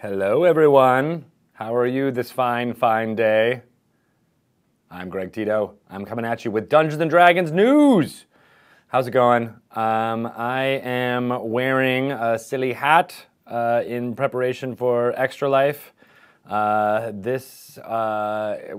Hello, everyone. How are you this fine, fine day? I'm Greg Tito. I'm coming at you with Dungeons & Dragons news. How's it going? I am wearing a silly hat in preparation for Extra Life. We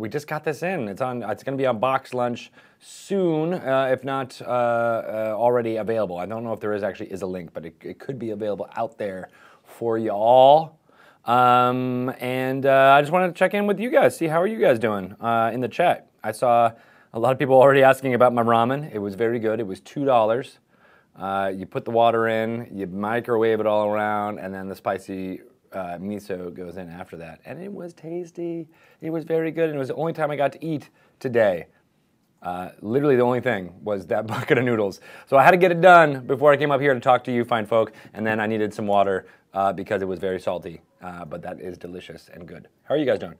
just got this in. It's going to be on Box Lunch soon, if not already available. I don't know if there actually is a link, but it could be available out there for y'all. I just wanted to check in with you guys, see how are you guys doing in the chat. I saw a lot of people already asking about my ramen. It was very good. It was $2. You put the water in, you microwave it all around, and then the spicy miso goes in after that. And it was tasty. It was very good, and it was the only time I got to eat today. Literally the only thing was that bucket of noodles. So I had to get it done before I came up here to talk to you fine folk, and then I needed some water because it was very salty. But that is delicious and good. How are you guys doing?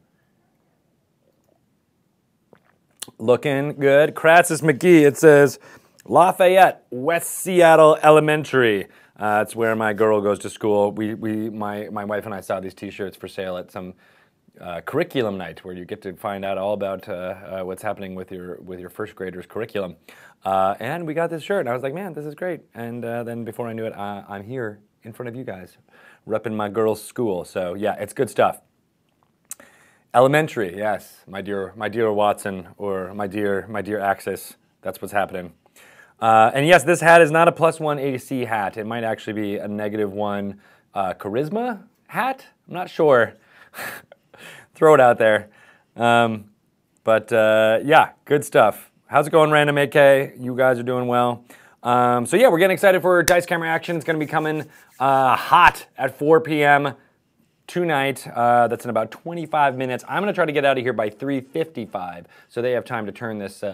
Looking good. Crassus McGee, it says, Lafayette, West Seattle Elementary. It's where my girl goes to school. My wife and I saw these T-shirts for sale at some curriculum night where you get to find out all about what's happening with your first graders' curriculum. And we got this shirt, and I was like, man, this is great. And then before I knew it, I'm here in front of you guys, repping my girl's school. So yeah, it's good stuff. Elementary, yes, my dear Watson, or my dear Axis. That's what's happening. And yes, this hat is not a +1 AC hat. It might actually be a -1 charisma hat. I'm not sure. Throw it out there. Yeah, good stuff. How's it going, Random AK? You guys are doing well. So yeah, we're getting excited for Dice Camera Action. It's going to be coming hot at 4 p.m. tonight. That's in about 25 minutes. I'm going to try to get out of here by 3:55, so they have time to turn this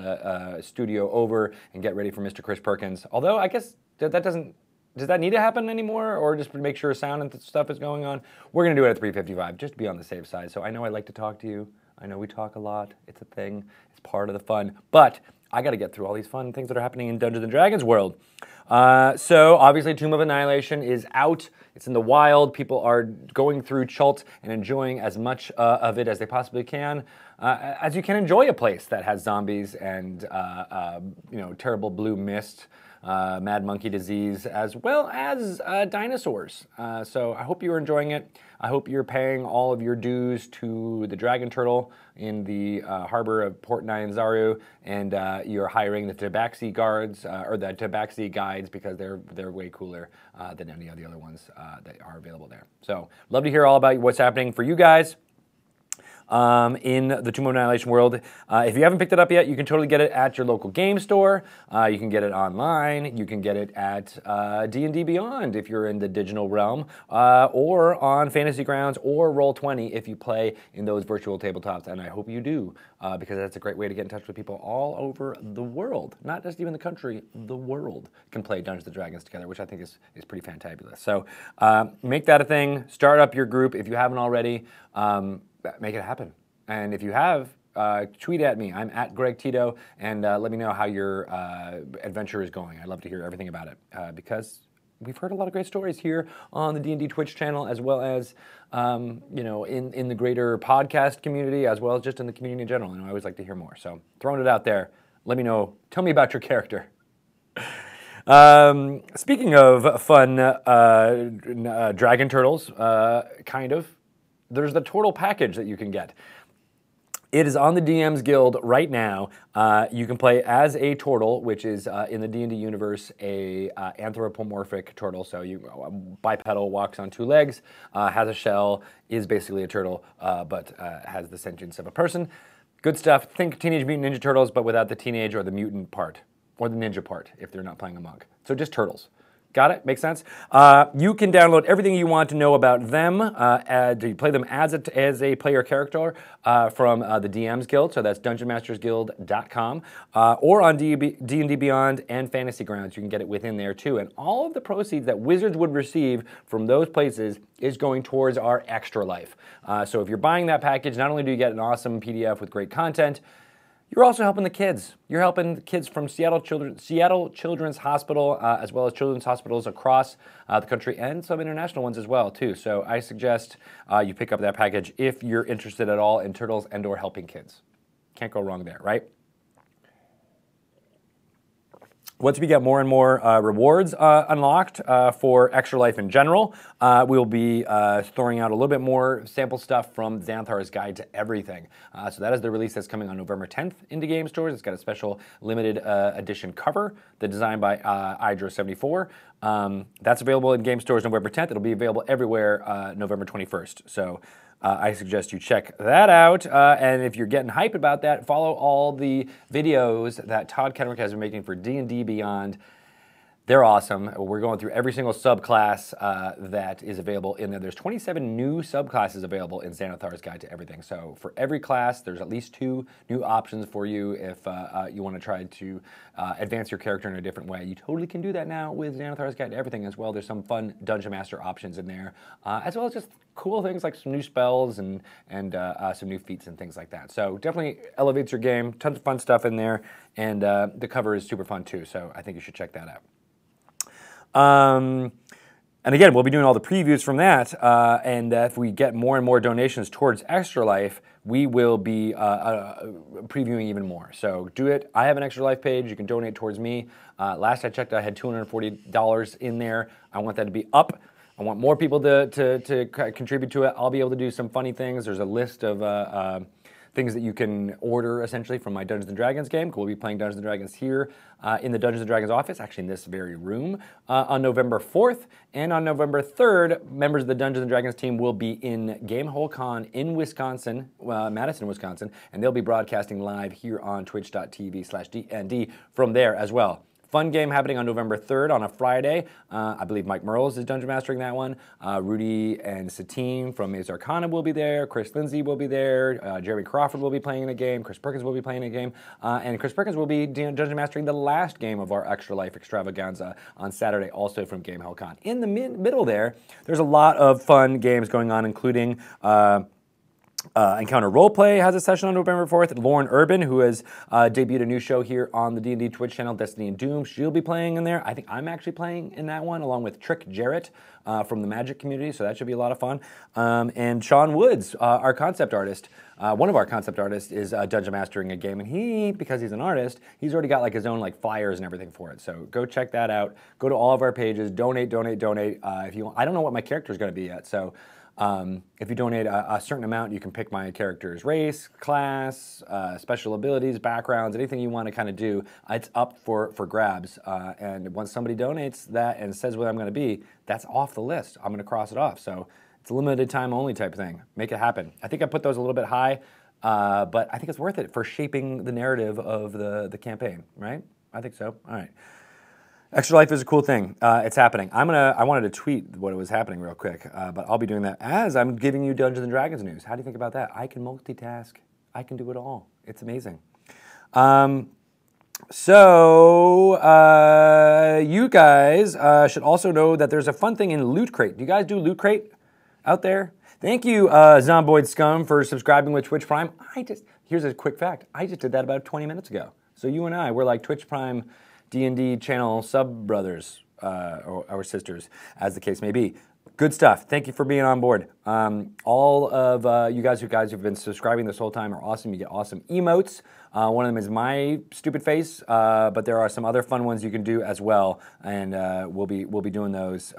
studio over and get ready for Mr. Chris Perkins. Although I guess does that need to happen anymore, or just to make sure sound and stuff is going on? We're going to do it at 3:55, just to be on the safe side. So I know I like to talk to you. I know we talk a lot. It's a thing. It's part of the fun. But I got to get through all these fun things that are happening in Dungeons & Dragons world. So obviously Tomb of Annihilation is out. It's in the wild. People are going through Chult and enjoying as much of it as they possibly can. As you can enjoy a place that has zombies and terrible blue mist, mad monkey disease, as well as dinosaurs. So I hope you're enjoying it. I hope you're paying all of your dues to the Dragon Turtle in the harbor of Port Nyanzaru, and you're hiring the Tabaxi guards, or the Tabaxi guides, because they're way cooler than any of the other ones that are available there. So love to hear all about what's happening for you guys in the Tomb of Annihilation world. If you haven't picked it up yet, you can totally get it at your local game store. You can get it online. You can get it at D&D Beyond if you're in the digital realm, or on Fantasy Grounds or Roll20 if you play in those virtual tabletops, and I hope you do, because that's a great way to get in touch with people all over the world. Not just even the country, the world can play Dungeons & Dragons together, which I think is pretty fantabulous. So make that a thing. Start up your group if you haven't already. Make it happen. And if you have, tweet at me. I'm at Greg Tito, and let me know how your adventure is going. I'd love to hear everything about it, because we've heard a lot of great stories here on the D&D Twitch channel, as well as in the greater podcast community, as well as just in the community in general. And I always like to hear more. So throwing it out there, let me know. Tell me about your character. Speaking of fun dragon turtles, kind of. There's the turtle package that you can get. It is on the DM's Guild right now. You can play as a turtle, which is in the D&D universe a anthropomorphic turtle. So bipedal, walks on two legs, has a shell, is basically a turtle, but has the sentience of a person. Good stuff. Think Teenage Mutant Ninja Turtles, but without the teenage or the mutant part, or the ninja part if they're not playing a monk. So just turtles. Got it? Makes sense? You can download everything you want to know about them. You play them as a player character from the DM's Guild, so that's DungeonMastersGuild.com, or on D&D Beyond and Fantasy Grounds. You can get it within there too. And all of the proceeds that Wizards would receive from those places is going towards our Extra Life. So if you're buying that package, not only do you get an awesome PDF with great content, you're also helping the kids. You're helping the kids from Seattle Children's Hospital, as well as children's hospitals across the country and some international ones as well, too. So I suggest you pick up that package if you're interested at all in turtles and/or helping kids. Can't go wrong there, right? Once we get more and more rewards unlocked for Extra Life in general, we'll be throwing out a little bit more sample stuff from Xanathar's Guide to Everything. So that is the release that's coming on November 10th into game stores. It's got a special limited edition cover that's designed by Idro74. That's available in game stores November 10th. It'll be available everywhere November 21st. So I suggest you check that out. And if you're getting hype about that, follow all the videos that Todd Kenreck has been making for D&D Beyond. They're awesome. We're going through every single subclass that is available in there. There's 27 new subclasses available in Xanathar's Guide to Everything. So for every class, there's at least 2 new options for you if you want to try to advance your character in a different way. You totally can do that now with Xanathar's Guide to Everything as well. There's some fun Dungeon Master options in there, as well as just cool things like some new spells and some new feats and things like that. So definitely elevates your game. Tons of fun stuff in there, and the cover is super fun too. So I think you should check that out. And again, we'll be doing all the previews from that, and if we get more and more donations towards Extra Life, we will be previewing even more. So do it. I have an Extra Life page. You can donate towards me. Last I checked, I had $240 in there. I want that to be up. I want more people to contribute to it. I'll be able to do some funny things. There's a list of things that you can order, essentially, from my Dungeons & Dragons game. We'll be playing Dungeons & Dragons here in the Dungeons & Dragons office, actually in this very room, on November 4th. And on November 3rd, members of the Dungeons & Dragons team will be in GameholeCon in Wisconsin, Madison, Wisconsin, and they'll be broadcasting live here on twitch.tv/DND from there as well. Fun game happening on November 3rd on a Friday. I believe Mike Merles is Dungeon Mastering that one. Rudy and Satine from Maze Arcana will be there. Chris Lindsay will be there. Jeremy Crawford will be playing in a game. Chris Perkins will be playing in a game. And Chris Perkins will be Dungeon Mastering the last game of our Extra Life Extravaganza on Saturday, also from GameholeCon. In the middle there's a lot of fun games going on, including Encounter Roleplay has a session on November 4th. Lauren Urban, who has debuted a new show here on the D&D Twitch channel, Destiny and Doom, she'll be playing in there. I think I'm actually playing in that one, along with Trick Jarrett from the Magic community, so that should be a lot of fun. And Sean Woods, our concept artist, one of our concept artists, is Dungeon Mastering a game, and he, because he's an artist, he's already got like his own like flyers and everything for it. So go check that out. Go to all of our pages. Donate. If you want, I don't know what my character is going to be yet, so. If you donate a certain amount, you can pick my character's race, class, special abilities, backgrounds, anything you want to kind of do. It's up for grabs. And once somebody donates that and says what I'm going to be, that's off the list. I'm going to cross it off. So it's a limited time only type thing. Make it happen. I think I put those a little bit high, but I think it's worth it for shaping the narrative of the campaign, right? I think so. All right. Extra Life is a cool thing. It's happening. I wanted to tweet what was happening real quick, but I'll be doing that as I'm giving you Dungeons & Dragons news. How do you think about that? I can multitask. I can do it all. It's amazing. So you guys should also know that there's a fun thing in Loot Crate. Do you guys do Loot Crate out there? Thank you, Zomboid Scum, for subscribing with Twitch Prime. Here's a quick fact. I just did that about 20 minutes ago. So you and I, we're like Twitch Prime D&D channel sub-brothers or sisters, as the case may be. Good stuff. Thank you for being on board. All of you guys who've been subscribing this whole time are awesome. You get awesome emotes. One of them is my stupid face, but there are some other fun ones you can do as well, and we'll be doing those.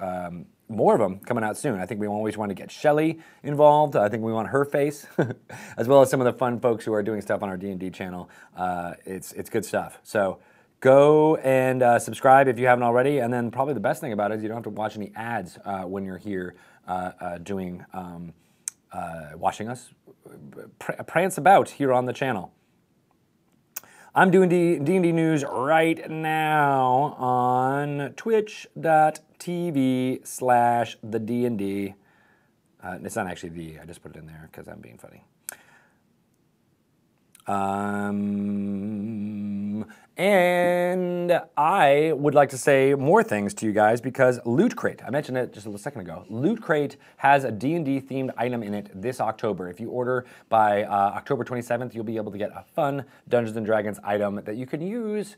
More of them coming out soon. I think we always want to get Shelly involved. I think we want her face, as well as some of the fun folks who are doing stuff on our D&D channel. It's good stuff. So. Go and subscribe if you haven't already, and then probably the best thing about it is you don't have to watch any ads when you're here watching us prance about here on the channel. I'm doing D&D news right now on twitch.tv/thednd. It's not actually the, I just put it in there because I'm being funny. And I would like to say more things to you guys because Loot Crate, I mentioned it just a second ago, Loot Crate has a D&D themed item in it this October. If you order by October 27th, you'll be able to get a fun Dungeons & Dragons item that you can use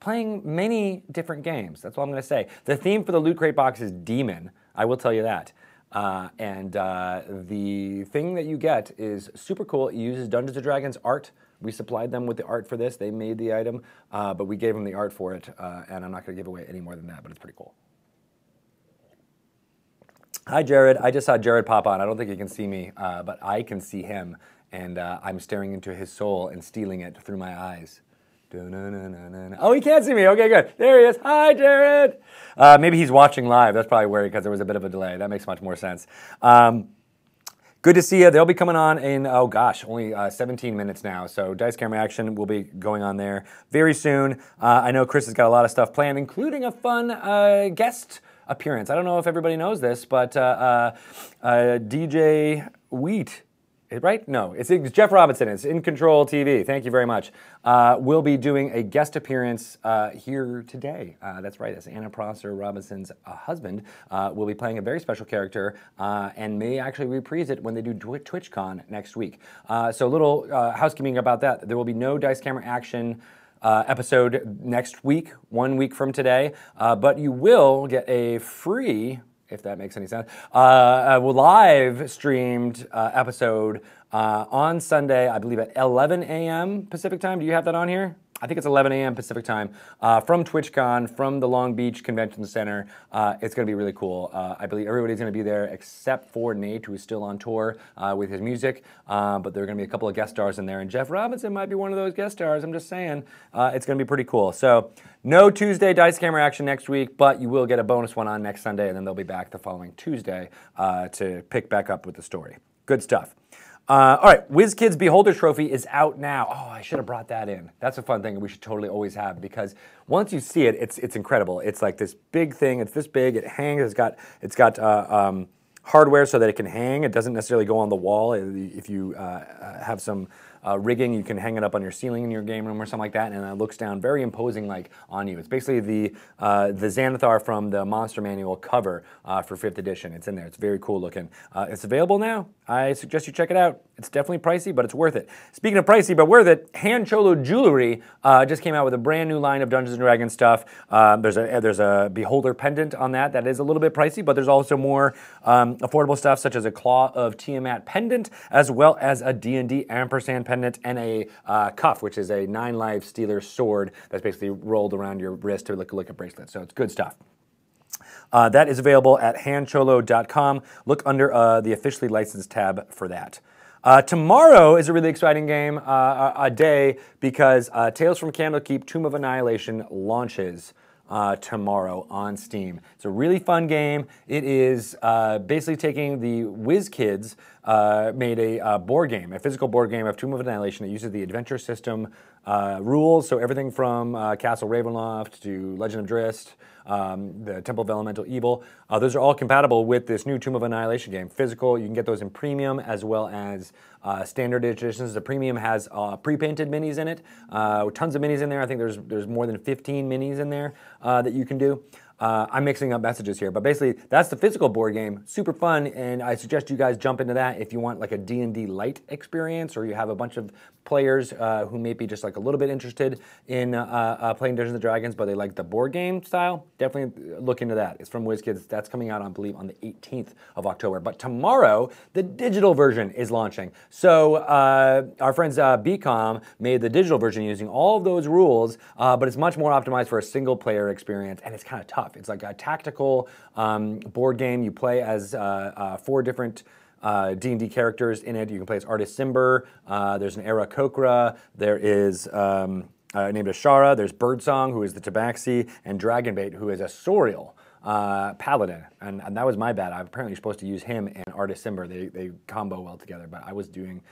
playing many different games. That's all I'm going to say. The theme for the Loot Crate box is Demon. I will tell you that. The thing that you get is super cool. It uses Dungeons & Dragons art. We supplied them with the art for this. They made the item, but we gave them the art for it, and I'm not going to give away any more than that, but it's pretty cool. Hi, Jared. I just saw Jared pop on. I don't think he can see me, but I can see him, and I'm staring into his soul and stealing it through my eyes. Oh, he can't see me. Okay, good. There he is. Hi, Jared. Maybe he's watching live. That's probably where, because there was a bit of a delay. That makes much more sense. Good to see you. They'll be coming on in, oh gosh, only 17 minutes now. So Dice Camera Action will be going on there very soon. I know Chris has got a lot of stuff planned, including a fun guest appearance. I don't know if everybody knows this, but DJ Wheat, right? No, it's Jeff Robinson. It's In Control TV. Thank you very much. We'll be doing a guest appearance here today. That's right. That's Anna Prosser Robinson's husband. Will be playing a very special character and may actually reprise it when they do TwitchCon next week. So a little housekeeping about that. There will be no Dice Camera Action episode next week, 1 week from today, but you will get a free, if that makes any sense, a live streamed episode on Sunday, I believe at 11 a.m. Pacific time. Do you have that on here? I think it's 11 a.m. Pacific time from TwitchCon, from the Long Beach Convention Center. It's going to be really cool. I believe everybody's going to be there except for Nate, who is still on tour with his music. But there are going to be a couple of guest stars in there, and Jeff Robinson might be one of those guest stars. I'm just saying. It's going to be pretty cool. So no Tuesday Dice Camera Action next week, but you will get a bonus one on next Sunday, and then they'll be back the following Tuesday to pick back up with the story. Good stuff. All right, WizKids Beholder Trophy is out now. Oh, I should have brought that in. That's a fun thing we should totally always have because once you see it, it's incredible. It's like this big thing. It's this big. It hangs. It's got hardware so that it can hang. It doesn't necessarily go on the wall. If you have some rigging, you can hang it up on your ceiling in your game room or something like that, and it looks down very imposing like on you. It's basically the Xanathar from the Monster Manual cover for 5th edition. It's in there. It's very cool looking. It's available now. I suggest you check it out. It's definitely pricey, but it's worth it. Speaking of pricey but worth it, Han Cholo Jewelry just came out with a brand new line of Dungeons & Dragons stuff. There's a Beholder pendant on that. That is a little bit pricey, but there's also more affordable stuff such as a Claw of Tiamat pendant, as well as a D&D ampersand pendant and a cuff, which is a 9 Lives Stealer sword that's basically rolled around your wrist to look like a bracelet. So it's good stuff. That is available at hancholo.com. Look under the officially licensed tab for that. Tomorrow is a really exciting game, a day, because Tales from Candlekeep Tomb of Annihilation launches tomorrow on Steam. It's a really fun game. It is basically taking the WizKids made a board game, a physical board game of Tomb of Annihilation that uses the adventure system rules, so everything from Castle Ravenloft to Legend of Drizzt, the Temple of Elemental Evil. Those are all compatible with this new Tomb of Annihilation game. Physical, you can get those in premium as well as standard editions. The premium has pre-painted minis in it, tons of minis in there. I think there's more than 15 minis in there that you can do. I'm mixing up messages here, but basically that's the physical board game. Super fun, and I suggest you guys jump into that if you want like a D&D light experience, or you have a bunch of players who may be just like a little bit interested in playing Dungeons & Dragons, but they like the board game style. Definitely look into that. It's from WizKids. That's coming out, I believe, on the 18th of October. But tomorrow, the digital version is launching. So our friends BCOM made the digital version using all of those rules, but it's much more optimized for a single player experience, and it's kind of tough. It's like a tactical board game. You play as 4 different D&D characters in it. You can play as Artis Cimber. There's an Era Kokra. There is named Ashara. There's Birdsong, who is the Tabaxi, and Dragonbait, who is a Sorial Paladin. And that was my bad. I'm apparently supposed to use him and Artis Cimber. They combo well together, but I was doing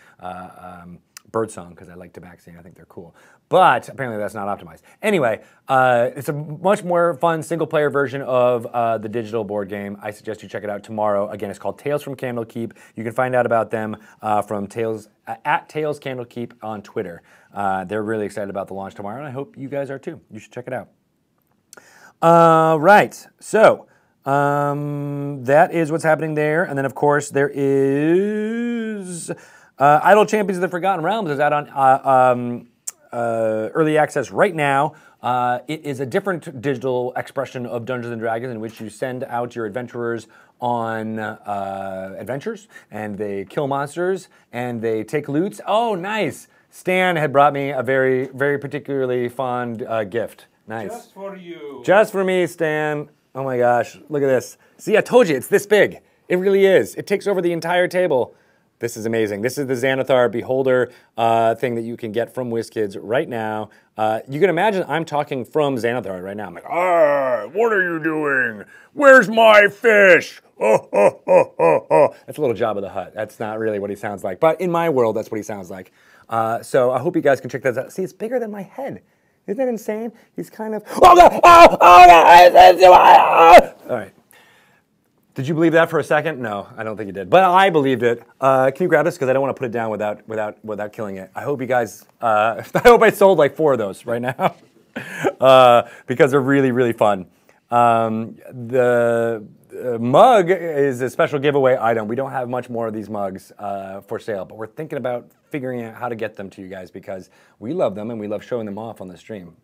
Birdsong because I like Tabaxi. I think they're cool. But apparently that's not optimized. Anyway, it's a much more fun single-player version of the digital board game. I suggest you check it out tomorrow. Again, it's called Tales from Candlekeep. You can find out about them from Tales at Tales Candlekeep on Twitter. They're really excited about the launch tomorrow, and I hope you guys are too. You should check it out. Right, so that is what's happening there. And then, of course, there is Idle Champions of the Forgotten Realms is out on early access right now. It is a different digital expression of Dungeons & Dragons in which you send out your adventurers on adventures, and they kill monsters, and they take loots. Oh, nice! Stan had brought me a very, very particularly fond gift. Nice. Just for you. Just for me, Stan. Oh my gosh, look at this. See, I told you, it's this big. It really is. It takes over the entire table. This is amazing. This is the Xanathar Beholder thing that you can get from WizKids right now. You can imagine I'm talking from Xanathar right now. I'm like, what are you doing? Where's my fish? Oh, oh, oh, oh, oh. That's a little Jabba the Hutt. That's not really what he sounds like. But in my world, that's what he sounds like. So I hope you guys can check that out. See, it's bigger than my head. Isn't that insane? He's kind of, oh, God, oh, God. All right. Did you believe that for a second? No, I don't think you did. But I believed it. Can you grab this? Because I don't want to put it down without killing it. I hope you guys, I hope I sold like 4 of those right now. Because they're really, really fun. The mug is a special giveaway item. We don't have much more of these mugs for sale, but we're thinking about figuring out how to get them to you guys because we love them and we love showing them off on the stream.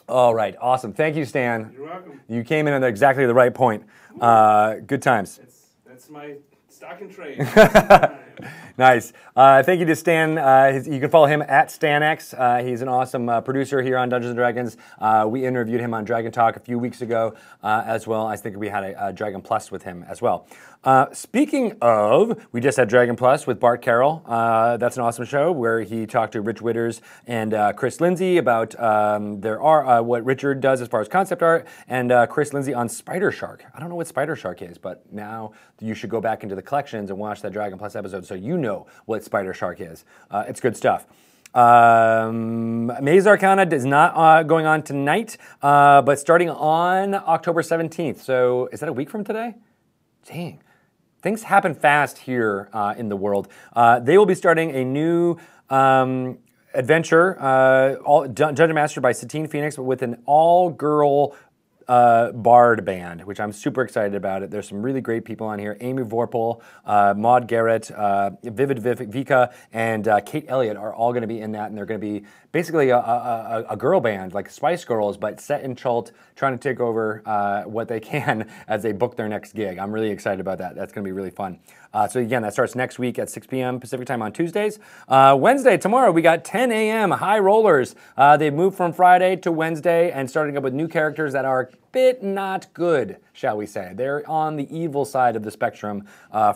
All right, awesome. Thank you, Stan. You're welcome. You came in at exactly the right point. Good times. That's my stock and trade. Nice. Thank you to Stan. You can follow him at StanX. He's an awesome producer here on Dungeons & Dragons. We interviewed him on Dragon Talk a few weeks ago as well. I think we had a Dragon Plus with him as well. Speaking of, we just had Dragon Plus with Bart Carroll. That's an awesome show where he talked to Rich Witters and Chris Lindsay about what Richard does as far as concept art, and Chris Lindsay on Spider Shark. I don't know what Spider Shark is, but now you should go back into the collections and watch that Dragon Plus episode so you know what Spider Shark is. It's good stuff. Maze Arcana is not going on tonight, but starting on October 17th. So is that a week from today? Dang. Things happen fast here in the world. They will be starting a new adventure, Dungeon Master by Satine Phoenix, but with an all-girl bard band, which I'm super excited about it. There's some really great people on here. Amy Vorpal, Maud Garrett, Vivid Vika, and Kate Elliott are all going to be in that, and they're going to be basically a girl band, like Spice Girls, but set in Chult, trying to take over what they can as they book their next gig. I'm really excited about that. That's going to be really fun. So again, that starts next week at 6 p.m. Pacific time on Tuesdays. Wednesday, tomorrow, we got 10 a.m. High Rollers. They've moved from Friday to Wednesday and starting up with new characters that are a bit not good, shall we say. They're on the evil side of the spectrum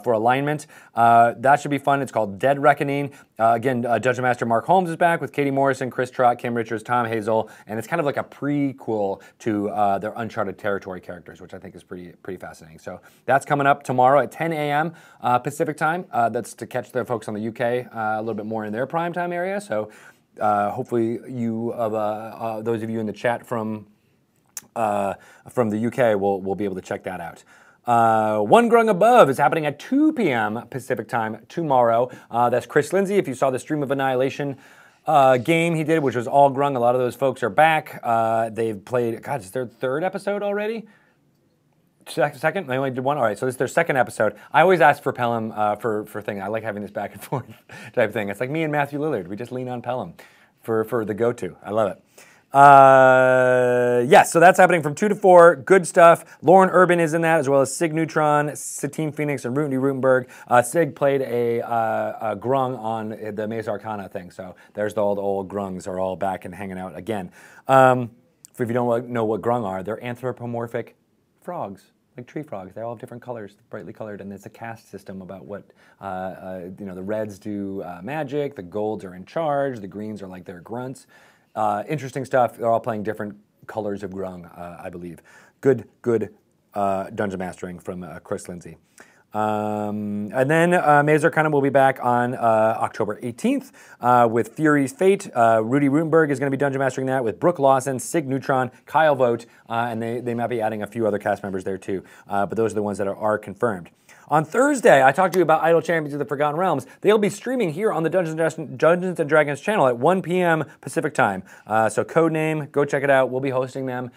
for alignment. That should be fun. It's called Dead Reckoning. Again, Dungeon Master Mark Holmes is back with Katie Morrison, Chris Trott, Kim Richards, Tom Hazel, and it's kind of like a prequel to their Uncharted Territory characters, which I think is pretty fascinating. So that's coming up tomorrow at 10 a.m. Pacific time. That's to catch the folks on the UK a little bit more in their prime time area. So hopefully you, those of you in the chat from the UK will be able to check that out. One Grung Above is happening at 2 p.m. Pacific time tomorrow. That's Chris Lindsay. If you saw the Stream of Annihilation game he did, which was all Grung, a lot of those folks are back. They've played, God, it's their 3rd episode already? Second? They only did 1? All right, so this is their 2nd episode. I always ask for Pelham for things. I like having this back and forth type thing. It's like me and Matthew Lillard. We just lean on Pelham for the go-to. I love it. Yes, so that's happening from 2 to 4. Good stuff. Lauren Urban is in that, as well as Sig Neutron, Satine Phoenix, and Ruteny Rutenberg. Sig played a Grung on the Maze Arcana thing, so there's all the old Grungs are all back and hanging out again. If you don't know what Grung are, they're anthropomorphic frogs, like tree frogs. They all have different colors, brightly colored, and it's a caste system about what, the reds do magic, the golds are in charge, the greens are like their grunts. Interesting stuff. They're all playing different colors of Grung, I believe. Good dungeon mastering from Chris Lindsay. And then Mazer Cunningham will be back on October 18th with Fury's Fate. Rudy Rutenberg is going to be dungeon mastering that with Brooke Lawson, Sig Neutron, Kyle Vogt, and they might be adding a few other cast members there too. But those are the ones that are confirmed. On Thursday, I talked to you about Idle Champions of the Forgotten Realms. They'll be streaming here on the Dungeons & Dragons channel at 1 p.m. Pacific time. So Codename, go check it out. We'll be hosting them.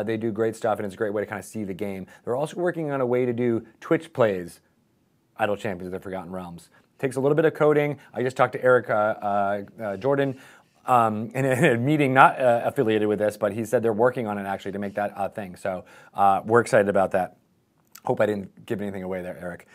They do great stuff, and it's a great way to kind of see the game. They're also working on a way to do Twitch plays, Idle Champions of the Forgotten Realms. Takes a little bit of coding. I just talked to Eric Jordan in a meeting not affiliated with this, but he said they're working on it actually to make that a thing. So we're excited about that. Hope I didn't give anything away there, Eric.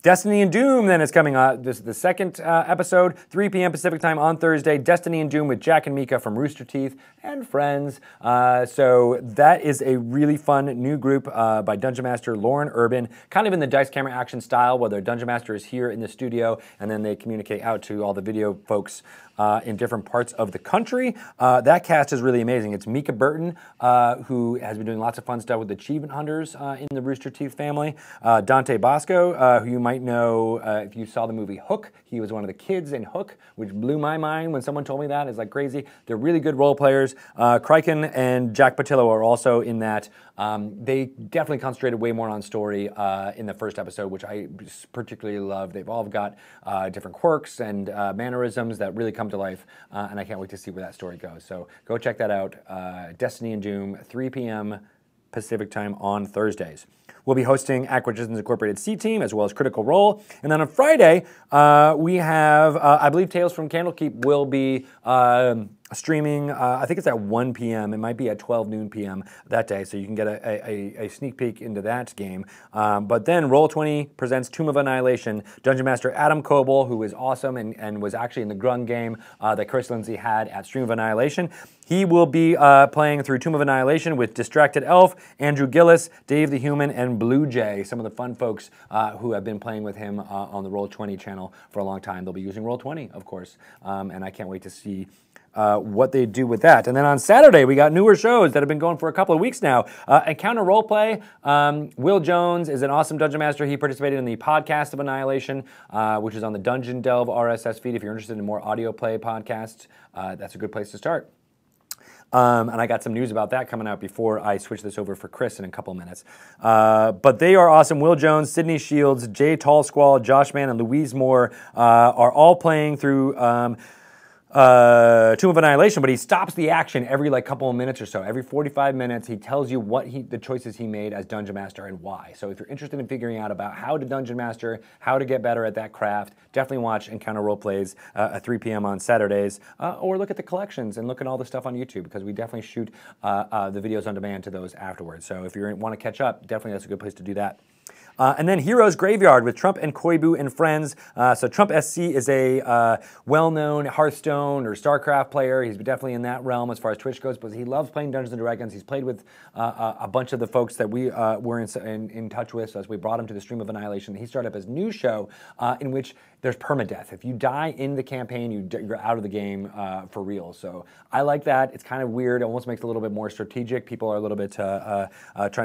Destiny and Doom then is coming out. This is the second episode, 3 p.m. Pacific time on Thursday. Destiny and Doom with Jack and Mika from Rooster Teeth and friends. So that is a really fun new group by Dungeon Master Lauren Urban, kind of in the Dice Camera Action style, where their Dungeon Master is here in the studio, and then they communicate out to all the video folks in different parts of the country. That cast is really amazing. It's Mika Burton, who has been doing lots of fun stuff with Achievement Hunters in the Rooster Teeth family. Dante Bosco, who you might know if you saw the movie Hook. He was one of the kids in Hook, which blew my mind when someone told me that. It's like crazy. They're really good role players. Kryken and Jack Patillo are also in that. They definitely concentrated way more on story in the first episode, which I particularly love. They've all got different quirks and mannerisms that really come to life, and I can't wait to see where that story goes. So go check that out. Destiny and Doom, 3 p.m. Pacific time on Thursdays. We'll be hosting Acquisitions Incorporated C-Team as well as Critical Role. And then on Friday, we have, I believe Tales from Candlekeep will be streaming, I think it's at 1 p.m. It might be at 12 noon p.m. that day, so you can get a sneak peek into that game. But then Roll20 presents Tomb of Annihilation. Dungeon Master Adam Coble, who is awesome and was actually in the Grung game that Chris Lindsay had at Stream of Annihilation. He will be playing through Tomb of Annihilation with Distracted Elf, Andrew Gillis, Dave the Human, and Blue Jay, some of the fun folks who have been playing with him on the Roll20 channel for a long time. They'll be using Roll20, of course, and I can't wait to see what they do with that. And then on Saturday, we got newer shows that have been going for a couple of weeks now. Encounter Roleplay. Will Jones is an awesome Dungeon Master. He participated in the Podcast of Annihilation, which is on the Dungeon Delve RSS feed. If you're interested in more audio play podcasts, that's a good place to start. And I got some news about that coming out before I switch this over for Chris in a couple minutes. But they are awesome. Will Jones, Sydney Shields, Jay Tallsquall, Josh Mann, and Louise Moore are all playing through Tomb of Annihilation, but he stops the action every couple of minutes or so. Every 45 minutes, he tells you what the choices he made as Dungeon Master and why. So if you're interested in figuring out about how to Dungeon Master, how to get better at that craft, definitely watch Encounter Roleplays at 3 p.m. on Saturdays, or look at the collections and look at all the stuff on YouTube, because we definitely shoot the videos on demand to those afterwards. So if you want to catch up, definitely that's a good place to do that. And then Heroes Graveyard with Trump and Koibu and friends. So Trump SC is a well-known Hearthstone or StarCraft player. He's definitely in that realm as far as Twitch goes, but he loves playing Dungeons & Dragons. He's played with a bunch of the folks that we were in touch with, so as we brought him to the Stream of Annihilation. He started up his new show in which there's permadeath. If you die in the campaign, you're out of the game for real. So I like that. It's kind of weird. It almost makes it a little bit more strategic. People are a little bit trying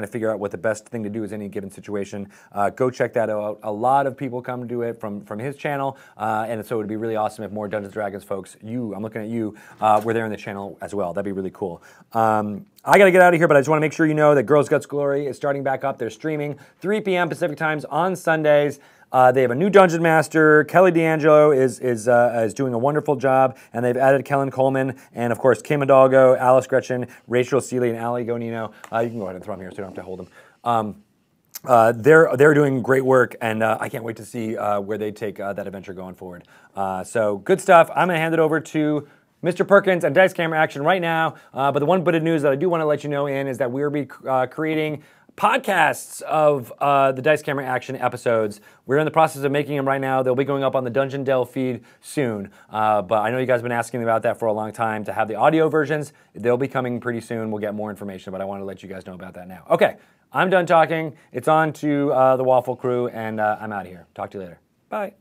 to figure out what the best thing to do is in any given situation. Go check that out. A lot of people come to it from his channel, and so it would be really awesome if more Dungeons & Dragons folks, I'm looking at you, were there in the channel as well. That'd be really cool. I got to get out of here, but I just want to make sure you know that Girls Guts Glory is starting back up. They're streaming 3 p.m. Pacific times on Sundays. They have a new Dungeon Master. Kelly D'Angelo is doing a wonderful job, and they've added Kellen Coleman, and of course Kim Hidalgo, Alice Gretchen, Rachel Seeley, and Ali Gonino. You can go ahead and throw them here so you don't have to hold them. They're doing great work, and I can't wait to see where they take that adventure going forward. So good stuff. I'm going to hand it over to Mr. Perkins and Dice Camera Action right now. But the one bit of news that I do want to let you know is that we'll be creating podcasts of the Dice Camera Action episodes. We're in the process of making them right now. They'll be going up on the Dungeon Delve feed soon. But I know you guys have been asking about that for a long time, to have the audio versions. They'll be coming pretty soon. We'll get more information, but I want to let you guys know about that now. Okay, I'm done talking. It's on to the Waffle Crew, and I'm out of here. Talk to you later. Bye.